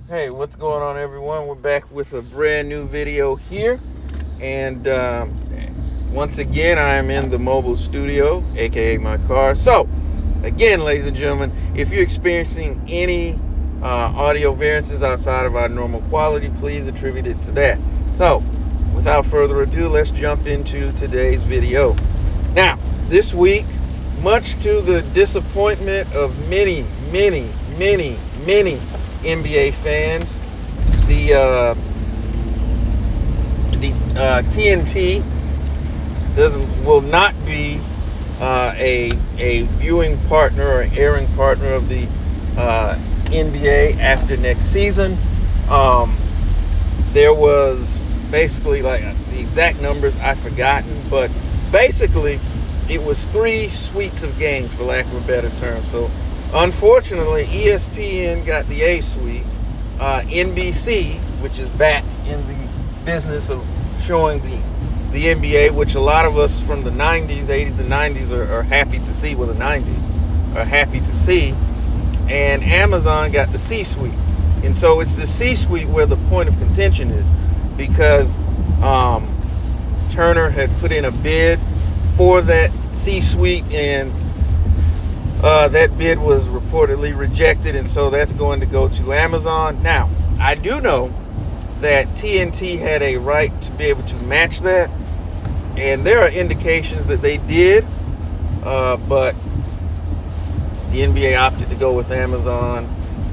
Hey, what's going on, everyone? We're back with a brand new video here. And once again, I'm in the mobile studio, aka my car. So, again, ladies and gentlemen, if you're experiencing any audio variances outside of our normal quality, please attribute it to that. So, without further ado, let's jump into today's video. Now, this week, much to the disappointment of many NBA fans, the TNT will not be a viewing partner or airing partner of the NBA after next season. There was basically, like, the exact numbers I've forgotten, but basically it was 3 suites of games, for lack of a better term. So unfortunately, ESPN got the A suite. NBC, which is back in the business of showing the NBA, which a lot of us from the 90s, 80s, and 90s are happy to see. Well, the 90s are happy to see. And Amazon got the C suite. And so it's the C suite where the point of contention is, because Turner had put in a bid for that C suite, and that bid was reportedly rejected, and so that's going to go to Amazon. Now, I do know that TNT had a right to be able to match that, and there are indications that they did, but the NBA opted to go with Amazon,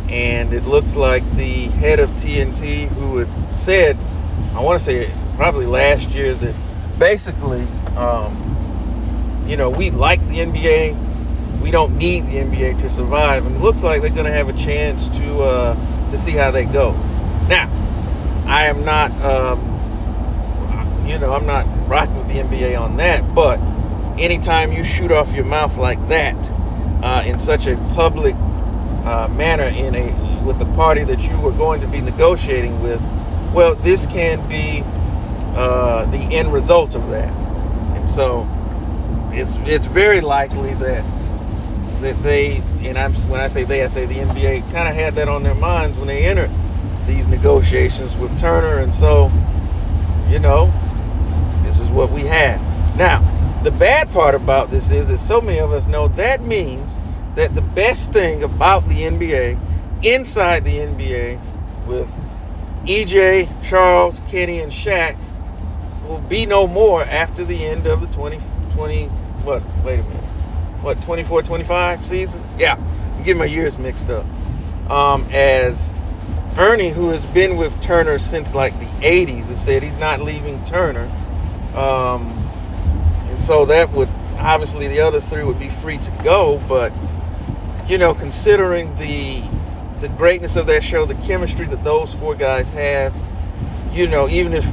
and it looks like the head of TNT, who had said, I want to say probably last year, that basically, we like the NBA. We don't need the NBA to survive, and it looks like they're going to have a chance to see how they go. Now, I am not, I'm not rocking with the NBA on that. But anytime you shoot off your mouth like that in such a public manner with the party that you were going to be negotiating with, well, this can be the end result of that. And so it's very likely that they, and when I say they, I say the NBA, kind of had that on their minds when they entered these negotiations with Turner. And so, this is what we had. Now, the bad part about this is so many of us know that means that the best thing about the NBA, inside the NBA, with EJ, Charles, Kenny, and Shaq, will be no more after the end of the 2020, wait a minute. 24-25 season? Yeah, I'm getting my years mixed up. As Ernie, who has been with Turner since like the 80s, has said he's not leaving Turner. And so that would, obviously the other 3 would be free to go, but, considering the greatness of that show, the chemistry that those 4 guys have, even if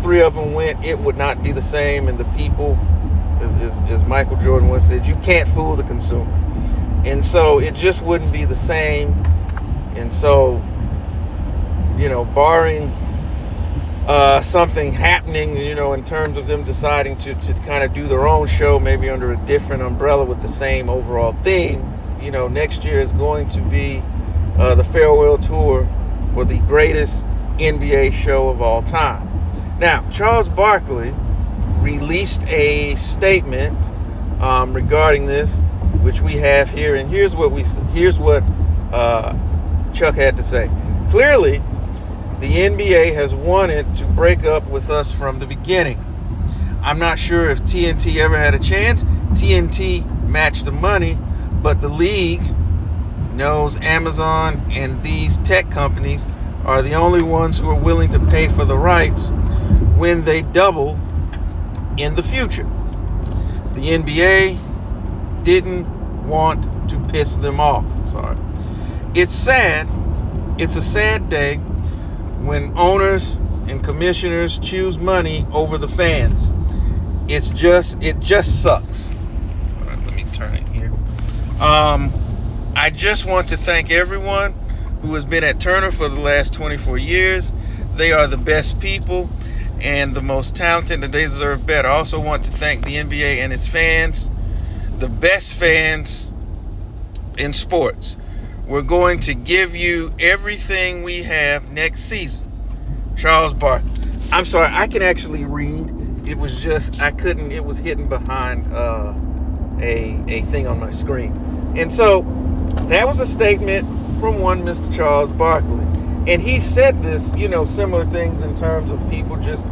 3 of them went, it would not be the same, and the people, as Michael Jordan once said, you can't fool the consumer. And so it just wouldn't be the same. And so, barring something happening, in terms of them deciding to kind of do their own show, maybe under a different umbrella with the same overall theme, next year is going to be the farewell tour for the greatest NBA show of all time. Now, Charles Barkley released a statement regarding this, which we have here, and here's what Chuck had to say. Clearly, the NBA has wanted to break up with us from the beginning. I'm not sure if TNT ever had a chance. TNT matched the money, but the league knows Amazon and these tech companies are the only ones who are willing to pay for the rights when they double in the future. The NBA didn't want to piss them off. Sorry. It's sad. It's a sad day when owners and commissioners choose money over the fans. It just sucks. All right, let me turn it here. I just want to thank everyone who has been at Turner for the last 24 years. They are the best people and the most talented, and they deserve better. I also want to thank the NBA and its fans, the best fans in sports. We're going to give you everything we have next season. Charles Barkley. I'm sorry, I can actually read. It was just, I couldn't, it was hidden behind a thing on my screen. And so, that was a statement from one Mr. Charles Barkley. And he said this, similar things in terms of people just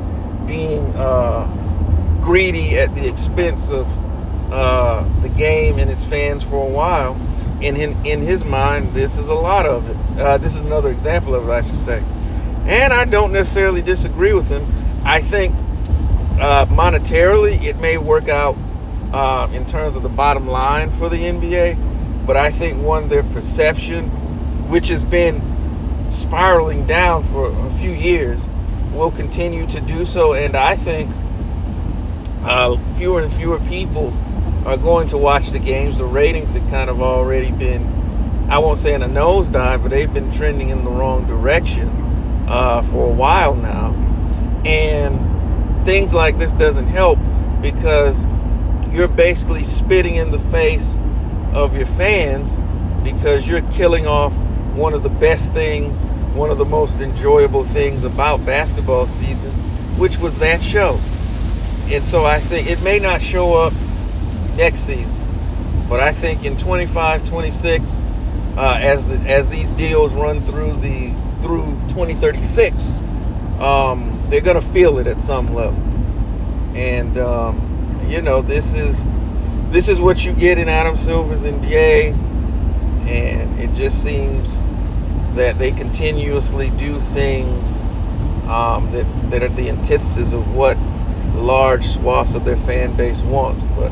being greedy at the expense of the game and its fans for a while. And in his mind, this is a lot of it. This is another example of it, I should say. And I don't necessarily disagree with him. I think monetarily it may work out in terms of the bottom line for the NBA. But I think, their perception, which has been spiraling down for a few years, will continue to do so. And I think fewer and fewer people are going to watch the games. The ratings have kind of already been, I won't say in a nosedive, but they've been trending in the wrong direction for a while now. And things like this doesn't help, because you're basically spitting in the face of your fans, because you're killing off one of the best things, one of the most enjoyable things about basketball season, which was that show. And so I think it may not show up next season, but I think in 25, 26, as these deals run through 2036, they're gonna feel it at some level. And this is what you get in Adam Silver's NBA, and it just seems that they continuously do things that are the antithesis of what large swaths of their fan base want. But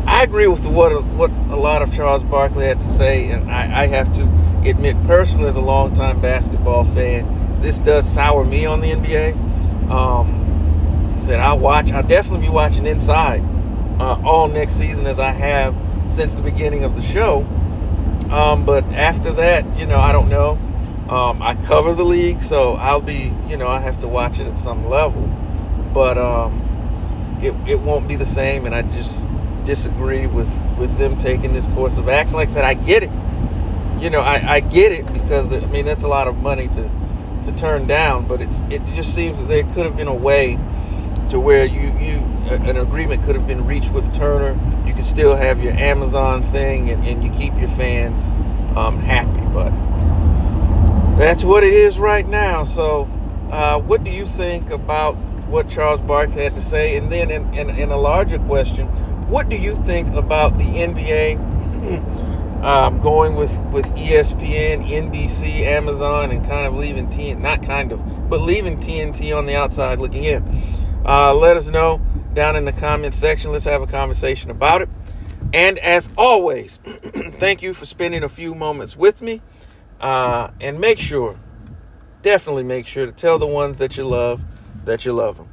I agree with what a lot of Charles Barkley had to say, and I have to admit, personally, as a longtime basketball fan, this does sour me on the NBA. I said I'll definitely be watching Inside all next season, as I have since the beginning of the show. But after that, I don't know. I cover the league, so I'll be, I have to watch it at some level. But it won't be the same, and I just disagree with them taking this course of action. Like I said, I get it. I get it, because that's a lot of money to turn down. But it just seems that there could have been a way to where an agreement could have been reached with Turner. You could still have your Amazon thing, and you keep your fans happy. But that's what it is right now. So what do you think about what Charles Barkley had to say? And then in a larger question, what do you think about the NBA going with ESPN, NBC, Amazon, and kind of leaving leaving TNT on the outside looking in? Let us know down in the comments section. Let's have a conversation about it. And as always, thank you for spending a few moments with me. And definitely make sure to tell the ones that you love them.